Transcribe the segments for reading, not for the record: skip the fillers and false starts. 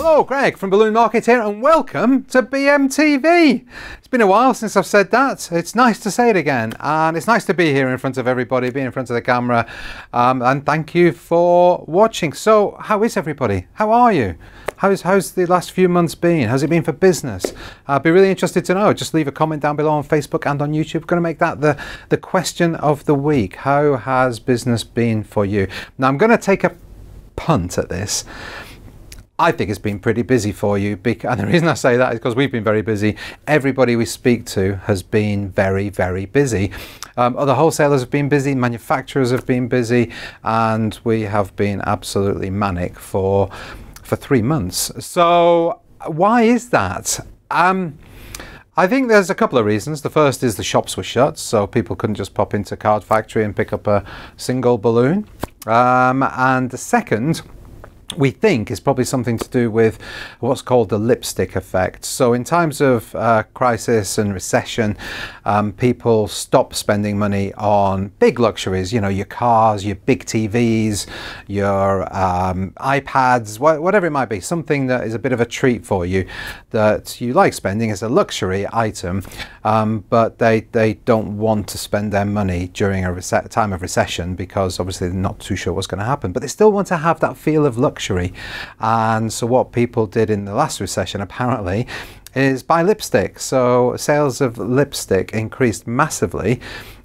Hello, Greg from Balloon Market here, and welcome to BMTV. It's been a while since I've said that. It's nice to say it again, and it's nice to be here in front of everybody, be in front of the camera, and thank you for watching. So, how is everybody? How are you? How's the last few months been? How's it been for business? I'd be really interested to know. Just leave a comment down below on Facebook and on YouTube. We're going to make that the question of the week. How has business been for you? Now, I'm going to take a punt at this. I think it's been pretty busy for you, and the reason I say that is because we've been very busy. Everybody we speak to has been very, very busy. Other wholesalers have been busy, manufacturers have been busy, and we have been absolutely manic for 3 months. So why is that? I think there's a couple of reasons. The first is the shops were shut, so people couldn't just pop into Card Factory and pick up a single balloon. And the second, we think, is probably something to do with what's called the lipstick effect. So in times of crisis and recession, people stop spending money on big luxuries, you know, your cars, your big TVs, your iPads, whatever it might be, something that is a bit of a treat for you that you like spending as a luxury item, but they don't want to spend their money during a time of recession because obviously they're not too sure what's going to happen, but they still want to have that feel of luxury. And so what people did in the last recession apparently is buy lipstick. So sales of lipstick increased massively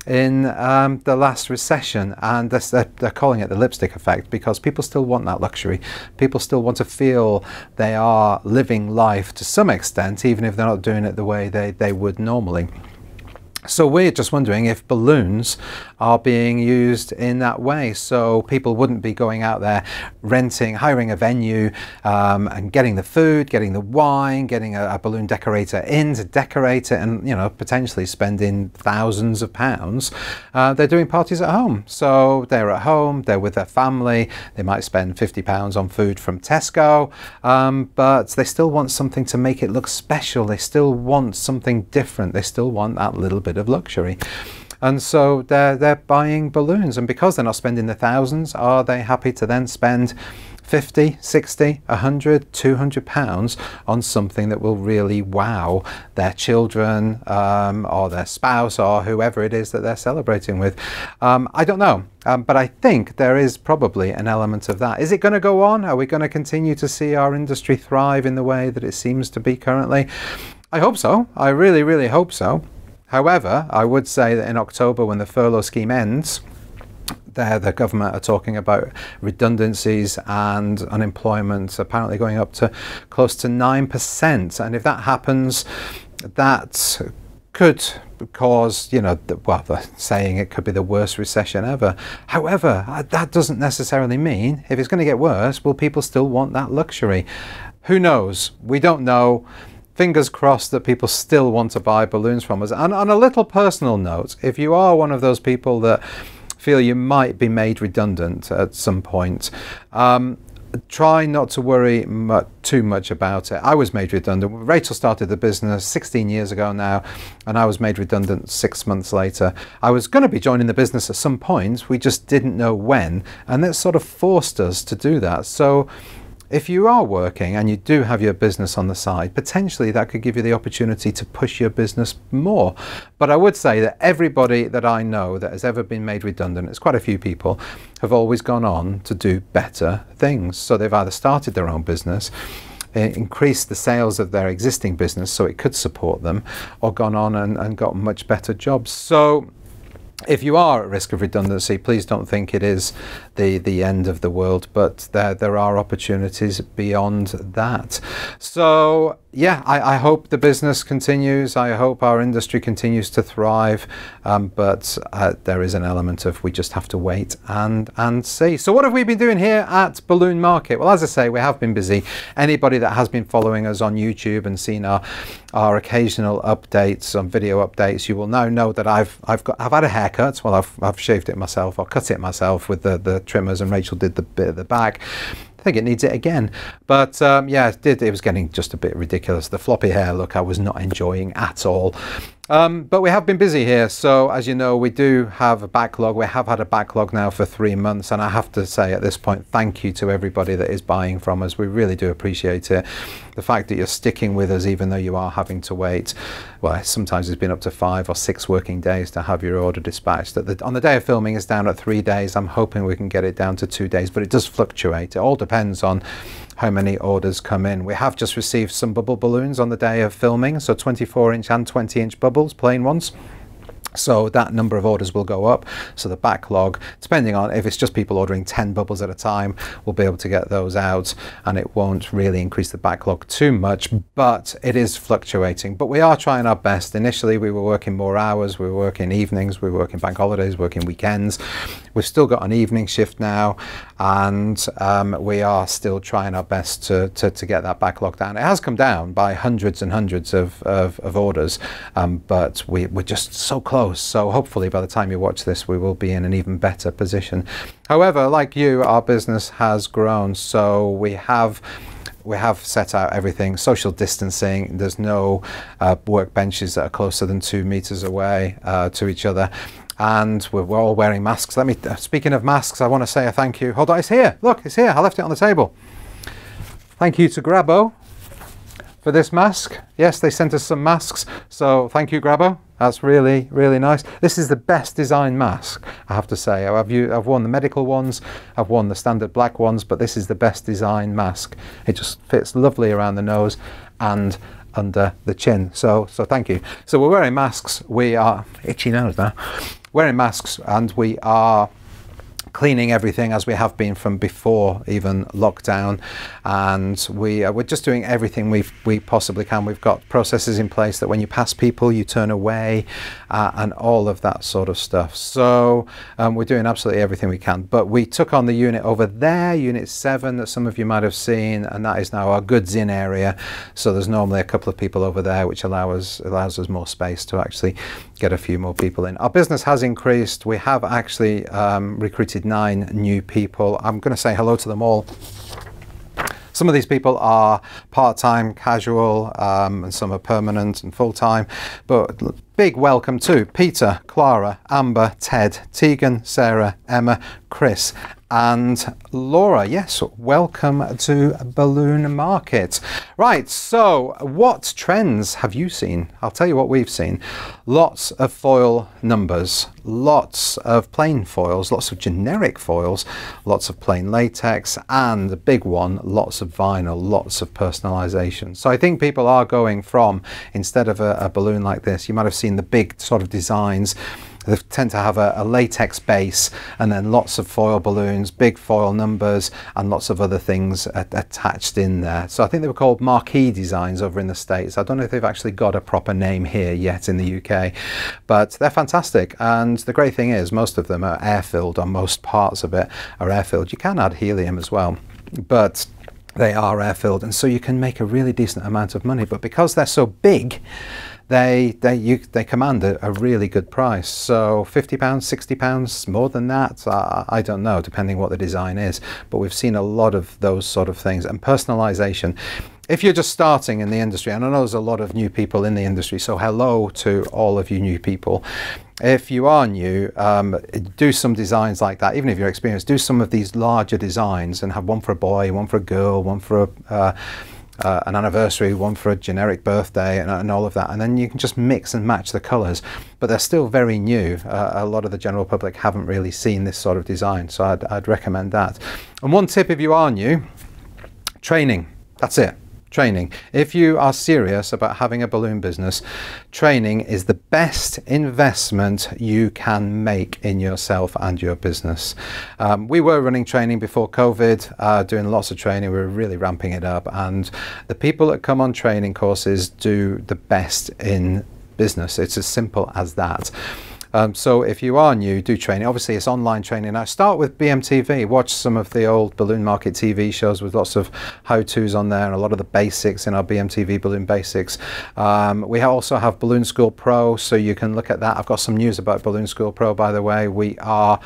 in the last recession, and they're calling it the lipstick effect because people still want that luxury. People still want to feel they are living life to some extent, even if they're not doing it the way they would normally. So we're just wondering if balloons are being used in that way, so people wouldn't be going out there hiring a venue and getting the food, getting the wine, getting a balloon decorator in to decorate it, and, you know, potentially spending thousands of pounds. They're doing parties at home, so they're at home, they're with their family, they might spend £50 on food from Tesco, but they still want something to make it look special. They still want something different. They still want that little bit of luxury, and so they're buying balloons, and because they're not spending the thousands, are they happy to then spend 50, 60, 100, 200 pounds on something that will really wow their children or their spouse or whoever it is that they're celebrating with? I don't know, but I think there is probably an element of that. Is it going to go on? Are we going to continue to see our industry thrive in the way that it seems to be currently? I hope so. I really, really hope so. However, I would say that in October, when the furlough scheme ends, the government are talking about redundancies and unemployment apparently going up to close to 9%. And if that happens, that could cause, you know, well, they're saying it could be the worst recession ever. However, that doesn't necessarily mean, if it's going to get worse, will people still want that luxury? Who knows? We don't know. Fingers crossed that people still want to buy balloons from us. And on a little personal note, if you are one of those people that feel you might be made redundant at some point, try not to worry too much about it. I was made redundant. Rachel started the business 16 years ago now, and I was made redundant 6 months later. I was going to be joining the business at some point. We just didn't know when, and that sort of forced us to do that. So if you are working and you do have your business on the side, potentially that could give you the opportunity to push your business more. But I would say that everybody that I know that has ever been made redundant, it's quite a few people, have always gone on to do better things. So they've either started their own business, increased the sales of their existing business so it could support them, or gone on and got much better jobs. So if you are at risk of redundancy, please don't think it is the end of the world, but there are opportunities beyond that. So yeah, I hope the business continues. I hope our industry continues to thrive, but there is an element of we just have to wait and see. So what have we been doing here at Balloon Market? Well, as I say, we have been busy. Anybody that has been following us on YouTube and seen our occasional updates, on video updates, you will now know that I've had a haircut. Well, I've shaved it myself, or cut it myself with the trimmers, and Rachel did the bit at the back. think it needs it again. But yeah, it was getting just a bit ridiculous. The floppy hair look I was not enjoying at all. But we have been busy here, so as you know, we do have a backlog. We have had a backlog now for 3 months, and I have to say at this point, thank you to everybody that is buying from us. We really do appreciate it. The fact that you're sticking with us even though you are having to wait, well, sometimes it's been up to 5 or 6 working days to have your order dispatched. On the day of filming, it's down at 3 days. I'm hoping we can get it down to 2 days, but it does fluctuate. It all depends on how many orders come in. We have just received some bubble balloons on the day of filming, so 24-inch and 20-inch bubbles, plain ones. So that number of orders will go up. So the backlog, depending on if it's just people ordering 10 bubbles at a time, we'll be able to get those out, and it won't really increase the backlog too much, but it is fluctuating. But we are trying our best. Initially we were working more hours, we were working evenings, we were working bank holidays, working weekends. We've still got an evening shift now, and we are still trying our best to get that backlog down. It has come down by hundreds and hundreds of orders, but we're just so close. So hopefully by the time you watch this, we will be in an even better position. However, like you, our business has grown, so we have set out everything, social distancing. There's no workbenches that are closer than 2 meters away to each other. And we're all wearing masks. Speaking of masks, I want to say a thank you. Hold on, it's here. Look, it's here. I left it on the table. Thank you to Grabo for this mask. Yes, they sent us some masks. So thank you, Grabo. That's really, really nice. This is the best design mask, I have to say. I've worn the medical ones, I've worn the standard black ones, but this is the best design mask. It just fits lovely around the nose and under the chin. So thank you. So we're wearing masks. We are itchy nose now. Wearing masks, and we are cleaning everything as we have been from before even lockdown, and we're just doing everything we possibly can. We've got processes in place that when you pass people you turn away, and all of that sort of stuff. So we're doing absolutely everything we can. But we took on the unit over there, unit 7, that some of you might have seen, and that is now our goods in area. So there's normally a couple of people over there, which allows us more space to actually get a few more people in. Our business has increased. We have actually recruited 9 new people. I'm going to say hello to them all. Some of these people are part-time, casual, and some are permanent and full-time. But big welcome to Peter, Clara, Amber, Ted, Tegan, Sarah, Emma, Chris, and Laura. Yes, welcome to Balloon Market. Right, so what trends have you seen? I'll tell you what we've seen. Lots of foil numbers, lots of plain foils, lots of generic foils, lots of plain latex, and the big one, lots of vinyl, lots of personalization. So I think people are going from, instead of a balloon like this, you might have seen the big sort of designs. They tend to have a latex base and then lots of foil balloons, big foil numbers, and lots of other things attached in there. So I think they were called marquee designs over in the States. I don't know if they've actually got a proper name here yet in the UK, but they're fantastic. And the great thing is most of them are air-filled, or most parts of it are air-filled. You can add helium as well, but they are air-filled, and so you can make a really decent amount of money. But because they're so big, they command a really good price. So £50, £60, more than that, I don't know, depending what the design is. But we've seen a lot of those sort of things. And personalization, if you're just starting in the industry, and I know there's a lot of new people in the industry, so hello to all of you new people. If you are new, do some designs like that. Even if you're experienced, do some of these larger designs and have one for a boy, one for a girl, one for an anniversary, one for a generic birthday, and all of that, and then you can just mix and match the colors. But they're still very new. A lot of the general public haven't really seen this sort of design, so I'd recommend that. And one tip if you are new, training. That's it. Training. If you are serious about having a balloon business, training is the best investment you can make in yourself and your business. We were running training before COVID, doing lots of training. We were really ramping it up, and the people that come on training courses do the best in business. It's as simple as that. So if you are new, do training. Obviously it's online training. Now start with BMTV, watch some of the old balloon market TV shows with lots of how-tos on there and a lot of the basics in our BMTV Balloon Basics. We also have Balloon School Pro, so you can look at that. I've got some news about Balloon School Pro, by the way. We are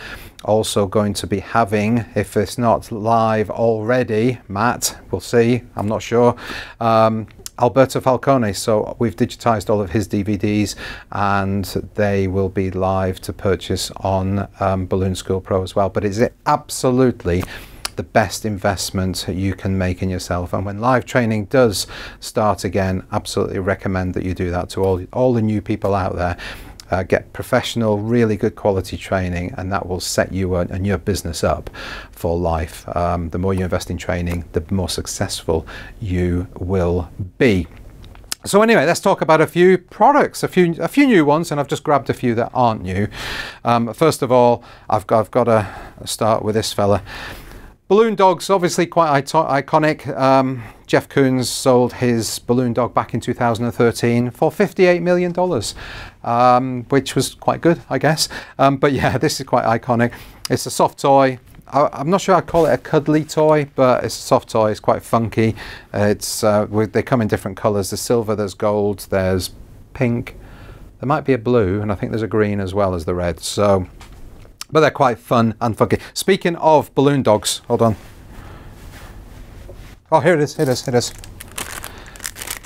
also going to be having, if it's not live already, Matt, we'll see, I'm not sure, Alberto Falcone. So we've digitized all of his DVDs and they will be live to purchase on Balloon School Pro as well. But is it absolutely the best investment you can make in yourself? And when live training does start again, absolutely recommend that you do that to all the new people out there. Get professional, really good quality training, and that will set you and your business up for life. The more you invest in training, the more successful you will be. So anyway, let's talk about a few products, a few new ones, and I've just grabbed a few that aren't new. First of all, I've got to start with this fella. Balloon dogs, obviously quite iconic. Jeff Koons sold his balloon dog back in 2013 for $58 million, which was quite good, I guess. But yeah, this is quite iconic. It's a soft toy. I'm not sure I'd call it a cuddly toy, but it's a soft toy. It's quite funky. They come in different colors. There's silver, there's gold, there's pink. There might be a blue, and I think there's a green as well as the red. So, but they're quite fun and funky. Speaking of balloon dogs, hold on. Oh, here it is, here it is, here it is.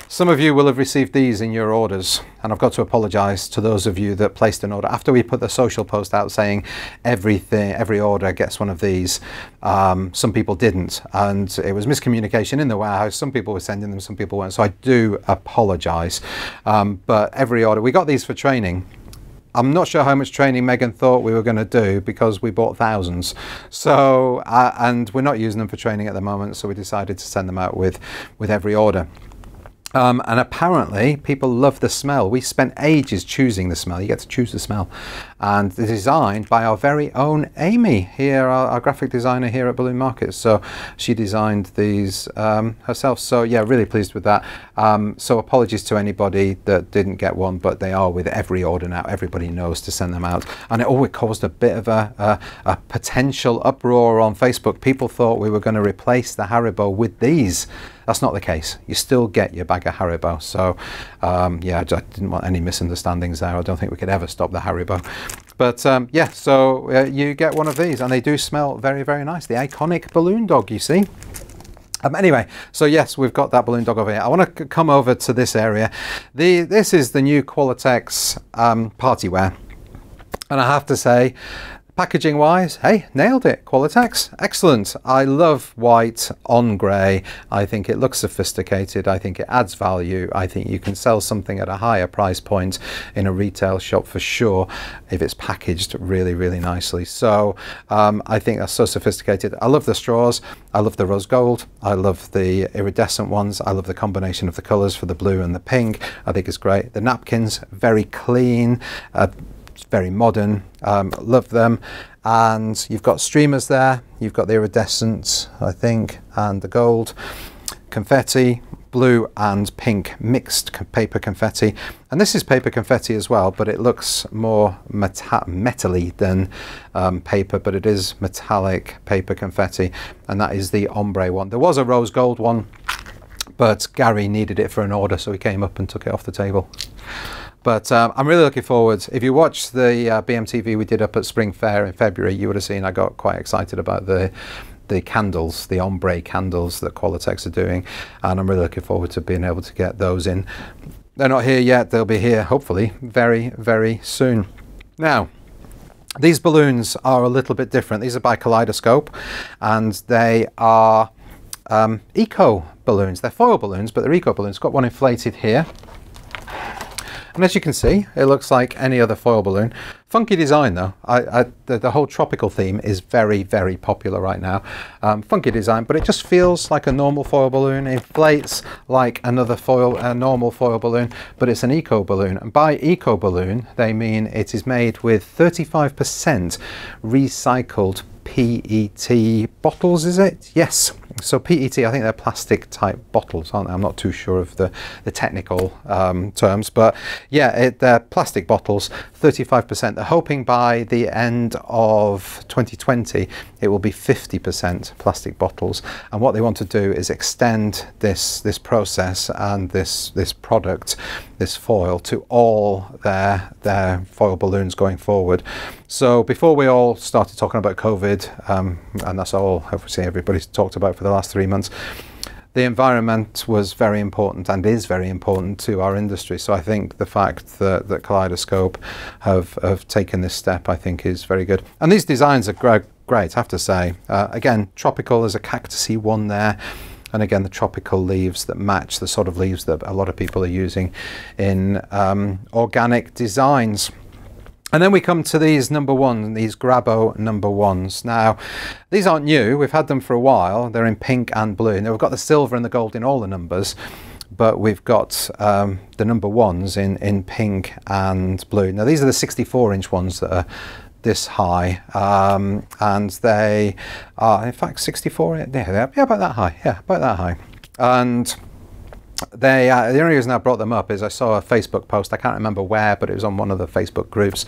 Some of you will have received these in your orders, and I've got to apologise to those of you that placed an order. After we put the social post out saying every order gets one of these, some people didn't, and it was miscommunication in the warehouse. Some people were sending them, some people weren't, so I do apologise. But every order, we got these for training. I'm not sure how much training Megan thought we were going to do because we bought thousands. So, and we're not using them for training at the moment, so we decided to send them out with every order. And apparently people love the smell. We spent ages choosing the smell. You get to choose the smell. And they're designed by our very own Amy here, our graphic designer here at Balloon Market. So she designed these herself. So yeah, really pleased with that. So apologies to anybody that didn't get one, but they are with every order now. Everybody knows to send them out. And it caused a bit of a potential uproar on Facebook. People thought we were going to replace the Haribo with these. That's not the case. You still get your bag of Haribo. So yeah, I didn't want any misunderstandings there. I don't think we could ever stop the Haribo. But yeah, so you get one of these, and they do smell very, very nice. The iconic balloon dog, you see. Anyway, so yes, we've got that balloon dog over here. I want to come over to this area. This is the new Qualatex Partywear. And I have to say, packaging wise, hey, nailed it. Qualatex, excellent. I love white on grey. I think it looks sophisticated. I think it adds value. I think you can sell something at a higher price point in a retail shop for sure if it's packaged really, really nicely. So I think that's so sophisticated. I love the straws. I love the rose gold. I love the iridescent ones. I love the combination of the colours for the blue and the pink. I think it's great. The napkins, very clean. Very modern, love them. And you've got streamers there, you've got the iridescent, I think, and the gold, confetti, blue and pink mixed paper confetti. And this is paper confetti as well, but it looks more metal-y than paper, but it is metallic paper confetti, and that is the ombre one. There was a rose gold one, but Gary needed it for an order, so he came up and took it off the table. But I'm really looking forward. If you watched the BMTV we did up at Spring Fair in February, you would have seen I got quite excited about the candles, the ombre candles that Qualatex are doing. And I'm really looking forward to being able to get those in. They're not here yet. They'll be here, hopefully, very, very soon. Now, these balloons are a little bit different. These are by Kaleidoscope, and they are eco balloons. They're foil balloons, but they're eco balloons. Got one inflated here. And as you can see, it looks like any other foil balloon. Funky design though. The whole tropical theme is very, very popular right now. Funky design, but it just feels like a normal foil balloon. It inflates like a normal foil balloon, but it's an eco balloon. And by eco balloon, they mean it is made with 35% recycled PET bottles, is it? Yes. So PET, I think they're plastic type bottles, aren't they? I'm not too sure of the technical terms, but yeah, they're plastic bottles, 35%. They're hoping by the end of 2020 it will be 50% plastic bottles, and what they want to do is extend this process and this product, this foil, to all their foil balloons going forward. So before we all started talking about COVID, and that's all obviously everybody's talked about for the last 3 months, the environment was very important and is very important to our industry. So I think the fact that Kaleidoscope have taken this step, I think, is very good. And these designs are great, I have to say. Again, tropical, there's a cactusy one there. And again, the tropical leaves that match the sort of leaves that a lot of people are using in organic designs. And then we come to these number one, these Grabo number ones. Now, these aren't new. We've had them for a while. They're in pink and blue. Now, we've got the silver and the gold in all the numbers, but we've got the number ones in pink and blue. Now, these are the 64-inch ones that are this high, and they are, in fact, 64, yeah, about that high. Yeah, about that high. And they, the only reason I brought them up is I saw a Facebook post, I can't remember where, but it was on one of the Facebook groups,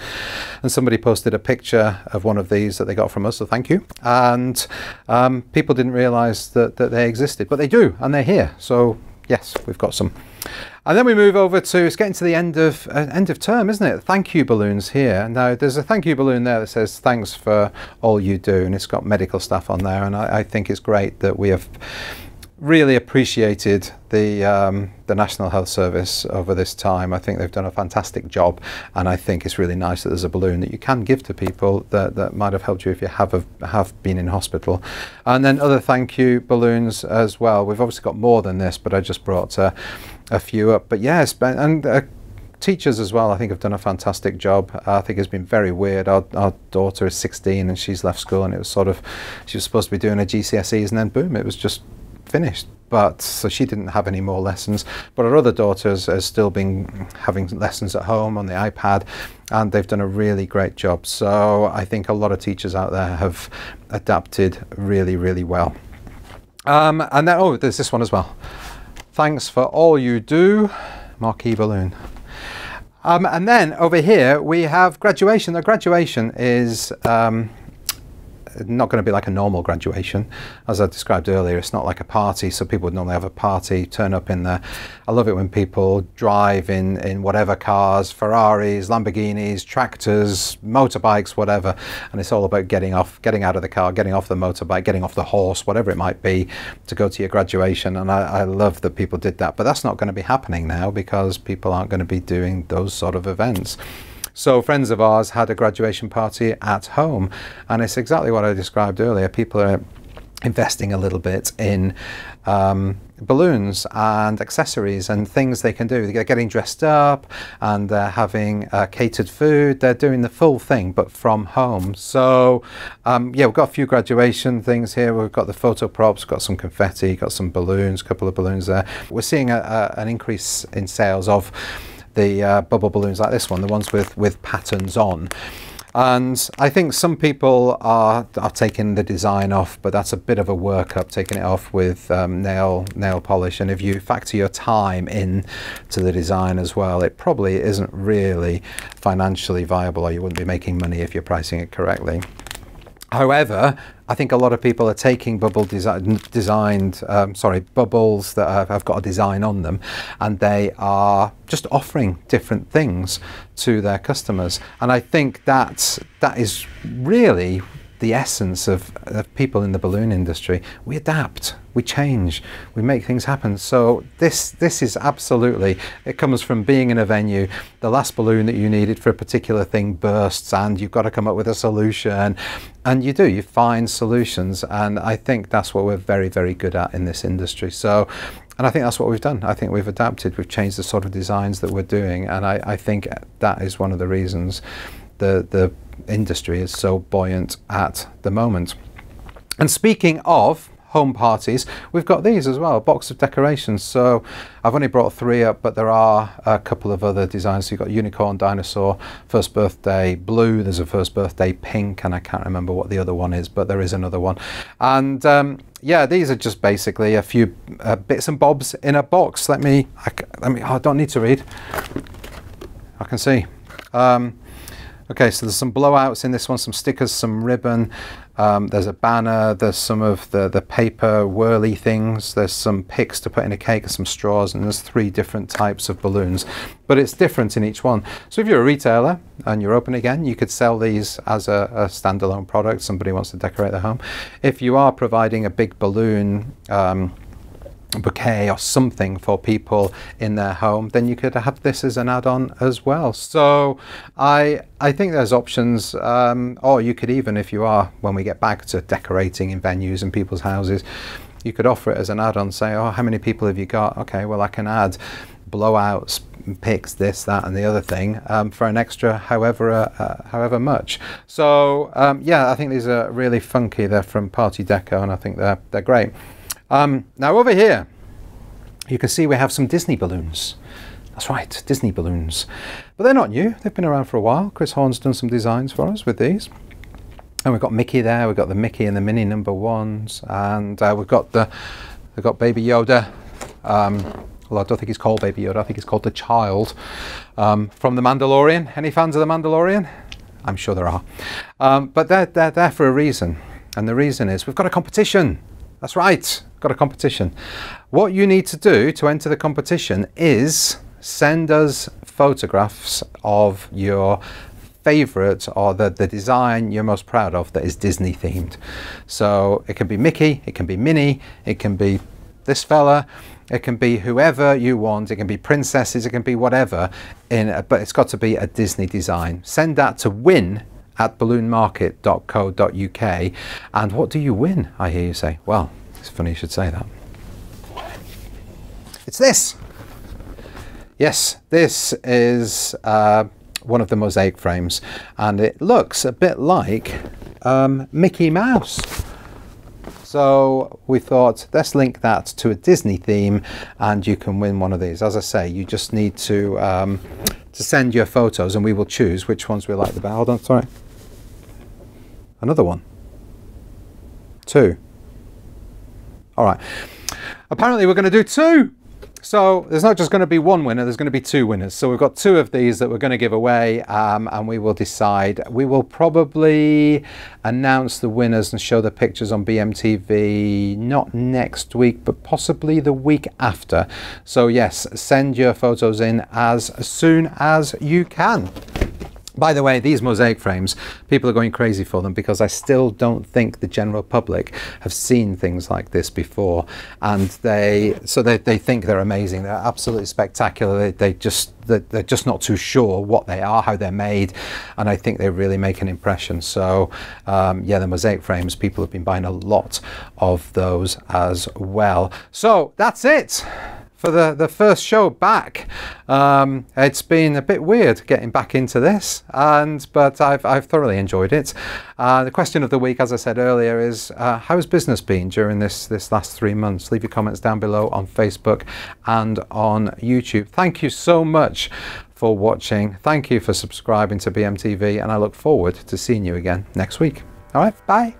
and somebody posted a picture of one of these that they got from us, so thank you. And people didn't realise that they existed, but they do, and they're here. So yes, we've got some. And then we move over to, it's getting to the end of term, isn't it? Thank you balloons here. Now there's a thank you balloon there that says thanks for all you do, and it's got medical stuff on there, and I think it's great that we have really appreciated the National Health Service over this time. I think they've done a fantastic job, and I think it's really nice that there's a balloon that you can give to people that might have helped you if you have been in hospital. And then other thank you balloons as well. We've obviously got more than this, but I just brought a few up. But yes, and teachers as well, I think, have done a fantastic job. I think it's been very weird. Our daughter is 16 and she's left school, and it was sort of, she was supposed to be doing her GCSEs, and then boom, it was just finished. But so she didn't have any more lessons, but our other daughters has still been having lessons at home on the iPad, and they've done a really great job. So I think a lot of teachers out there have adapted really, really well. And then, oh, there's this one as well. Thanks for all you do, marquee balloon. And then over here we have graduation. The graduation is not going to be like a normal graduation, as I described earlier. It's not like a party, so people would normally have a party, turn up in there. I love it when people drive in whatever cars, Ferraris, Lamborghinis, tractors, motorbikes, whatever, and it's all about getting out of the car, getting off the motorbike, getting off the horse, whatever it might be, to go to your graduation. And I love that people did that, but that's not going to be happening now because people aren't going to be doing those sort of events. So friends of ours had a graduation party at home, and it's exactly what I described earlier. People are investing a little bit in balloons and accessories and things they can do. They're getting dressed up, and they're having catered food. They're doing the full thing, but from home. So yeah, we've got a few graduation things here. We've got the photo props, got some confetti, got some balloons, a couple of balloons there. We're seeing an increase in sales of the bubble balloons like this one, the ones with patterns on. And I think some people are taking the design off, but that's a bit of a workup, taking it off with nail polish. And if you factor your time in to the design as well, it probably isn't really financially viable, or you wouldn't be making money if you're pricing it correctly. However, I think a lot of people are taking bubbles that have got a design on them, and they are just offering different things to their customers. And I think that is really the essence of people in the balloon industry. We adapt, we change, we make things happen. So this is absolutely, it comes from being in a venue. The last balloon that you needed for a particular thing bursts, and you've got to come up with a solution, and you find solutions. And I think that's what we're very, very good at in this industry. So, and I think that's what we've done. I think we've adapted, we've changed the sort of designs that we're doing, and I think that is one of the reasons the industry is so buoyant at the moment. And speaking of home parties, we've got these as well, a box of decorations. So I've only brought 3 up, but there are a couple of other designs. So you've got unicorn, dinosaur, first birthday blue, there's a first birthday pink, and I can't remember what the other one is, but there is another one. And yeah, these are just basically a few bits and bobs in a box. Let me, I don't need to read, I can see. Okay, so there's some blowouts in this one, some stickers, some ribbon, there's a banner, there's some of the paper whirly things, there's some picks to put in a cake, some straws, and there's 3 different types of balloons, but it's different in each one. So if you're a retailer and you're open again, you could sell these as a standalone product. Somebody wants to decorate their home. If you are providing a big balloon bouquet or something for people in their home, then you could have this as an add-on as well. So I think there's options, or you could even, if you are, when we get back to decorating in venues and people's houses, you could offer it as an add-on. Say, oh, how many people have you got? Okay, well, I can add blowouts, picks, this, that, and the other thing for an extra however much. So yeah, I think these are really funky. They're from Party Deco, and I think they're great. Now over here, you can see we have some Disney balloons. That's right, Disney balloons. But they're not new, they've been around for a while. Chris Horn's done some designs for us with these. And we've got Mickey there, we've got the Mickey and the Minnie #1s, and we've got Baby Yoda. Well, I don't think he's called Baby Yoda, I think he's called the Child, from The Mandalorian. Any fans of The Mandalorian? I'm sure there are. But they're there for a reason. And the reason is we've got a competition. That's right, got a competition. What you need to do to enter the competition is send us photographs of your favorite or the design you're most proud of that is Disney themed. So it can be Mickey, it can be Minnie, it can be this fella, it can be whoever you want, it can be princesses, it can be whatever, but it's got to be a Disney design. Send that to win@balloonmarket.co.uk. And what do you win, I hear you say? Well, it's funny you should say that. It's this. Yes, this is one of the Mosaic frames, and it looks a bit like Mickey Mouse. So we thought, let's link that to a Disney theme, and you can win one of these. As I say, you just need to send your photos, and we will choose which ones we like the best. Hold on, sorry. Another one. 2. All right. Apparently we're going to do 2. So there's not just going to be one winner, there's going to be 2 winners. So we've got 2 of these that we're going to give away, and we will decide. We will probably announce the winners and show the pictures on BMTV, not next week, but possibly the week after. So yes, send your photos in as soon as you can. By the way, these Mosaic frames, people are going crazy for them because I still don't think the general public have seen things like this before, and they think they're amazing. They're absolutely spectacular. They're just not too sure what they are, how they're made, and I think they really make an impression. So yeah, the Mosaic frames, people have been buying a lot of those as well. So that's it for the first show back. It's been a bit weird getting back into this, but I've thoroughly enjoyed it. The question of the week, as I said earlier, is how's business been during this last 3 months? Leave your comments down below on Facebook and on YouTube. Thank you so much for watching. Thank you for subscribing to BMTV, and I look forward to seeing you again next week. All right, bye.